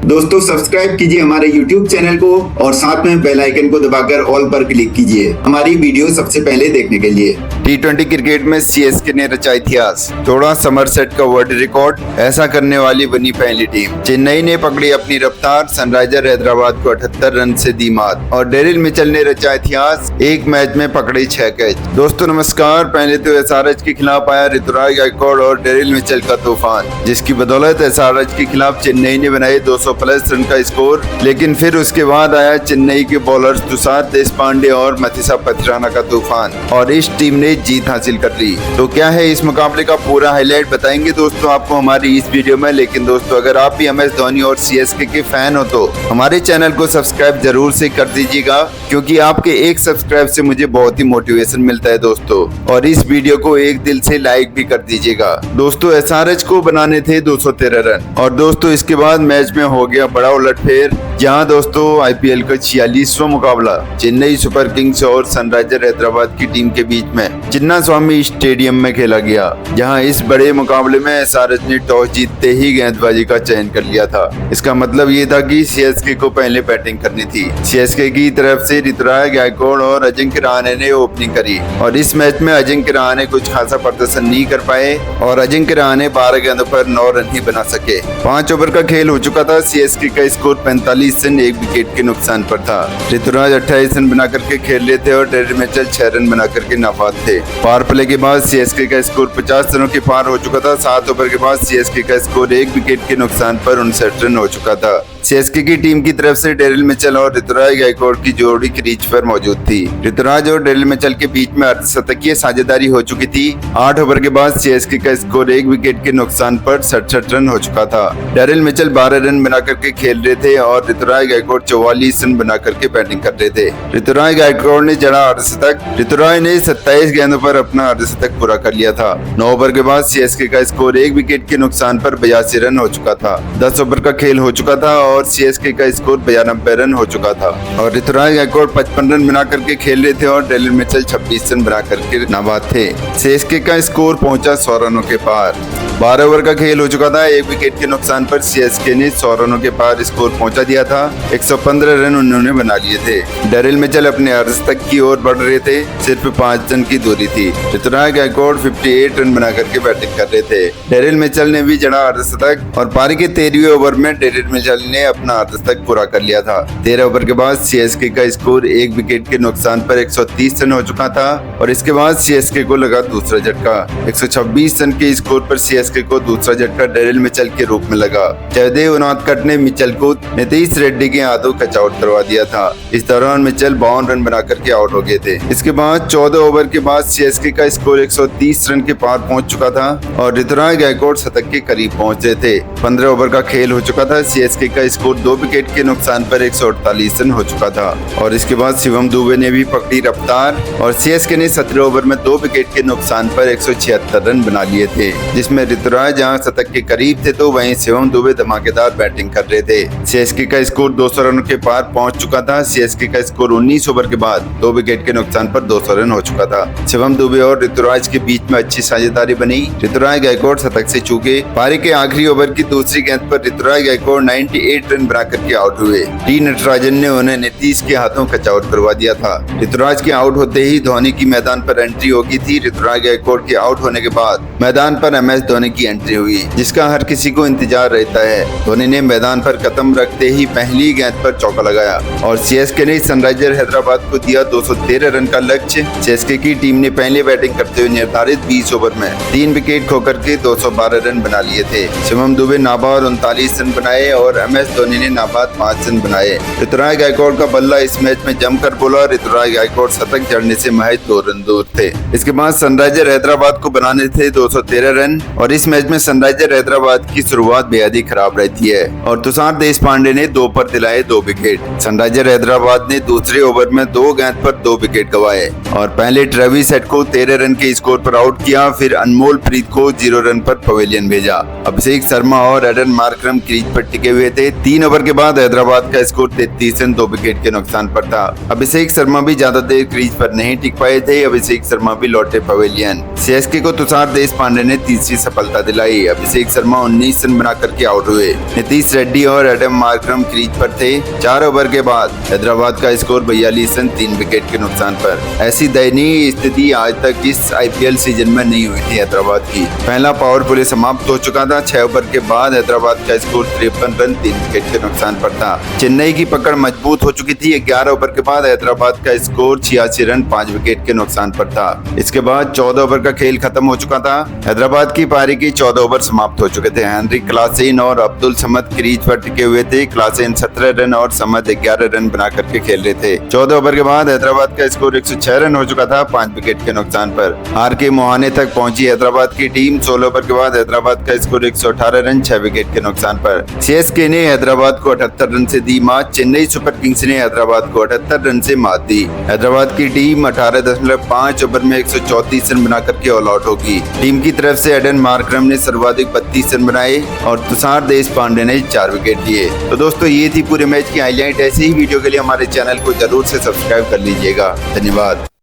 दोस्तों सब्सक्राइब कीजिए हमारे YouTube चैनल को और साथ में बेल आइकन को दबाकर ऑल पर क्लिक कीजिए हमारी वीडियो सबसे पहले देखने के लिए। T20 क्रिकेट में सीएसके ने रचा इतिहास, तोड़ा समरसेट का वर्ल्ड रिकॉर्ड, ऐसा करने वाली बनी पहली टीम। चेन्नई ने पकड़ी अपनी रफ्तार, सनराइजर हैदराबाद को 78 रन से दी मात और डेरिल मिचेल ने रचा इतिहास, एक मैच में पकड़े 6 कैच। दोस्तों नमस्कार। पहले तो एसआरएच के खिलाफ आया ऋतुराज गायकवाड़ और डेरिल मिचेल का तूफान, जिसकी बदौलत एसआरएच के खिलाफ चेन्नई ने बनाए 200+ रन का स्कोर। लेकिन फिर उसके बाद आया चेन्नई के बॉलर्स तुषार देशपांडे और मथीसा पथिराना का तूफान और इस टीम ने जीत हासिल कर ली। तो क्या है इस मुकाबले का पूरा हाईलाइट बताएंगे दोस्तों आपको हमारी इस वीडियो में। लेकिन दोस्तों अगर आप भी MS धोनी और सीएसके के फैन हो तो हमारे चैनल को सब्सक्राइब जरूर से कर दीजिएगा, क्योंकि आपके एक सब्सक्राइब से मुझे बहुत ही मोटिवेशन मिलता है दोस्तों। और इस वीडियो को एक दिल से लाइक भी कर दीजिएगा। दोस्तों एसआरएच को बनाने थे 213 रन और दोस्तों इसके बाद मैच में हो गया बड़ा उलटफेर, जहां दोस्तों आईपीएल का 46वां मुकाबला चेन्नई सुपर किंग्स और सनराइजर हैदराबाद की टीम के बीच में चिन्नास्वामी स्टेडियम में खेला गया। जहां इस बड़े मुकाबले में एसआरएच ने टॉस जीतते ही गेंदबाजी का चयन कर लिया था। इसका मतलब ये था कि सीएसके को पहले बैटिंग करनी थी। सीएसके की तरफ से ऋतुराज गायकवाड़ और अजिंक्य रहाणे ने ओपनिंग करी और इस मैच में अजिंक्य रहाणे कुछ खासा प्रदर्शन नहीं कर पाए और अजिंक्य रहाणे 12 गेंदों पर 9 रन ही बना सके। 5 ओवर का खेल हो चुका था। सीएसके का स्कोर 45 रन 1 विकेट के नुकसान पर था। ऋतुराज 28 रन बना करके खेल रहे थे और डेरिल मिचेल 6 रन बना करके नाबाद थे। पावर प्ले के बाद सीएसके का स्कोर 50 रनों के पार हो चुका था। 7 ओवर के बाद सीएसके का स्कोर 1 विकेट के नुकसान पर 59 रन हो चुका था। सीएसके की टीम की तरफ से डेरिल मिचेल और ऋतुराज गायकवाड़ की जोड़ी क्रीज पर मौजूद थी। ऋतुराज और डेरिल मिचेल के बीच में अर्धशतकीय साझेदारी हो चुकी थी। 8 ओवर के बाद सीएसके का स्कोर 1 विकेट के नुकसान पर 67 रन हो चुका था। डेरिल मिचेल 12 रन बना करके खेल रहे थे और ऋतुराज गायकवाड़ 44 रन बना करके बैटिंग कर रहे थे। ऋतुराज गायकवाड़ ने जड़ा अर्धशतक। ऋतुराज ने 27 गेंदों पर अपना अर्धशतक पूरा कर लिया था। 9 ओवर के बाद सीएसके का स्कोर 1 विकेट के नुकसान पर 82 रन हो चुका था। 10 ओवर का खेल हो चुका था और सीएसके का स्कोर 92 रन हो चुका था और ऋतुराज गायकवाड़ 55 रन बना करके खेल रहे थे और डेरिल मिचेल 26 रन बना करके नाबाद थे। सीएसके का स्कोर पहुंचा 100 रनों के पार। 12 ओवर का खेल हो चुका था। 1 विकेट के नुकसान पर सीएसके ने 100 रनों के पार स्कोर पहुंचा दिया था। 115 रन उन्होंने बना लिए थे। डेरिल मिचेल अपने अर्धशतक की ओर बढ़ रहे थे। सिर्फ 5 रन की दूरी थी। ऋतुराज गायकवाड़ 58 रन बना करके बैटिंग कर रहे थे। डेरिल मिचेल ने भी जड़ा अर्धशतक और पारी के 13वें ओवर में डेरिल मिचेल ने अपना अर्धशतक पूरा कर लिया था। 13 ओवर के बाद सीएसके का स्कोर 1 विकेट के नुकसान पर 130 रन हो चुका था और इसके बाद सीएसके को लगा दूसरा झटका। 126 रन के स्कोर पर सीएसके को दूसरा झटका डेरिल मिचेल के रूप में लगा। जयदेव उनादकट ने मिचेल को नीतीश रेड्डी के हाथों कैच आउट करवा दिया था। इस दौरान मिचेल 52 रन बना करके आउट हो गए थे। इसके बाद 14 ओवर के बाद सीएसके का स्कोर 130 रन के पार पहुंच चुका था और ऋतुराज गायकवाड़ शतक के करीब पहुंच रहे थे। 15 ओवर का खेल हो चुका था। सीएसके का स्कोर 2 विकेट के नुकसान पर 148 रन हो चुका था और इसके बाद शिवम दुबे ने भी पकड़ी रफ्तार और सीएसके ने 17 ओवर में 2 विकेट के नुकसान पर 176 रन बना लिए थे, जिसमें ऋतुराज जहां शतक के करीब थे तो वहीं शिवम दुबे धमाकेदार बैटिंग कर रहे थे। सीएसके का स्कोर 200 रनों के पार पहुंच चुका था। सीएसके का स्कोर 19 ओवर के बाद 2 विकेट के नुकसान पर 200 रन हो चुका था। शिवम दुबे और ऋतुराज के बीच में अच्छी साझेदारी बनी। ऋतुराज गायकवाड़ शतक से चूके। पारी के आखिरी ओवर की दूसरी गेंद पर ऋतुराज गायकवाड़ 98 रन बना करके आउट हुए। टी नटराजन ने उन्हें नीतीश के हाथों कैच आउट करवा दिया था। ऋतुराज के आउट होते ही धोनी की मैदान पर एंट्री होगी थी। ऋतुराज गायकवाड़ के आउट होने के बाद मैदान पर MS धोनी की एंट्री हुई, जिसका हर किसी को इंतजार रहता है। धोनी ने मैदान पर कदम रखते ही पहली गेंद पर चौका लगाया और सीएसके ने सनराइजर हैदराबाद को दिया 213 रन का लक्ष्य। सीएसके की टीम ने पहले बैटिंग करते हुए निर्धारित 20 ओवर में 3 विकेट खोकर के 212 रन बना लिए थे। शिवम दुबे नाबाद 39 रन बनाए और MS धोनी ने नाबाद 5 रन बनाए। ऋतुराज गायकवाड़ का बल्ला इस मैच में जमकर बोला। ऋतुराज गायकवाड़ शतक जड़ने से महज 2 रन दूर थे। इसके बाद सनराइजर हैदराबाद को बनाने थे 213 रन और इस मैच में सनराइजर हैदराबाद की शुरुआत बेहद ही खराब रहती है और तुषार देशपांडे ने 2 पर दिलाए 2 विकेट। सनराइजर हैदराबाद ने दूसरे ओवर में 2 गेंद पर 2 विकेट गंवाए और पहले ट्रेविस हेड को 13 रन के स्कोर पर आउट किया। फिर अनमोल प्रीत को 0 रन पर पवेलियन भेजा। अभिषेक शर्मा और एडन मार्करम क्रीज पर टिके हुए थे। 3 ओवर के बाद हैदराबाद का स्कोर 33 रन 2 विकेट के नुकसान पर था। अभिषेक शर्मा भी ज्यादा देर क्रीज पर नहीं टिक पाए थे। अभिषेक शर्मा भी लौटे पवेलियन। सीएसके को तुषार देशपांडे ने तीसरी सफलता सफलता दिलाई। अभिषेक शर्मा 19 रन बना करके आउट हुए। नीतीश रेड्डी और एडम मार्करम क्रीज पर थे। 4 ओवर के बाद हैदराबाद का स्कोर 42 रन 3 विकेट के नुकसान पर। ऐसी दयनीय स्थिति आज तक इस IPL सीजन में नहीं हुई थी हैदराबाद की। पहला पावर प्ले समाप्त हो चुका था। 6 ओवर के बाद हैदराबाद का स्कोर 53 रन 3 विकेट के नुकसान पर था। चेन्नई की पकड़ मजबूत हो चुकी थी। 11 ओवर के बाद हैदराबाद का स्कोर 86 रन 5 विकेट के नुकसान पर था। इसके बाद 14 ओवर का खेल खत्म हो चुका था। हैदराबाद की पारी की 14 ओवर समाप्त हो चुके थे। हेनरी क्लासेन और अब्दुल समद क्रीज पर टिके हुए थे। क्लासेन 17 रन और समद 11 रन बना करके खेल रहे थे। 14 ओवर के बाद हैदराबाद का स्कोर 106 रन हो चुका था 5 विकेट के नुकसान पर। हार के मुहाने तक पहुंची हैदराबाद की टीम। 16 ओवर के बाद हैदराबाद का स्कोर 118 रन 6 विकेट के नुकसान पर। CSK ने हैदराबाद को 78 रन से दी मात। चेन्नई सुपर किंग्स ने हैदराबाद को 78 रन से मात दी। हैदराबाद की टीम 18.5 ओवर में 134 रन बना करके ऑल आउट होगी। टीम की तरफ से एडन मार्करम ने सर्वाधिक 32 रन बनाए और तुषार देशपांडे ने 4 विकेट लिए। तो दोस्तों ये थी पूरे मैच की हाईलाइट। ऐसे ही वीडियो के लिए हमारे चैनल को जरूर से सब्सक्राइब कर लीजिएगा। धन्यवाद।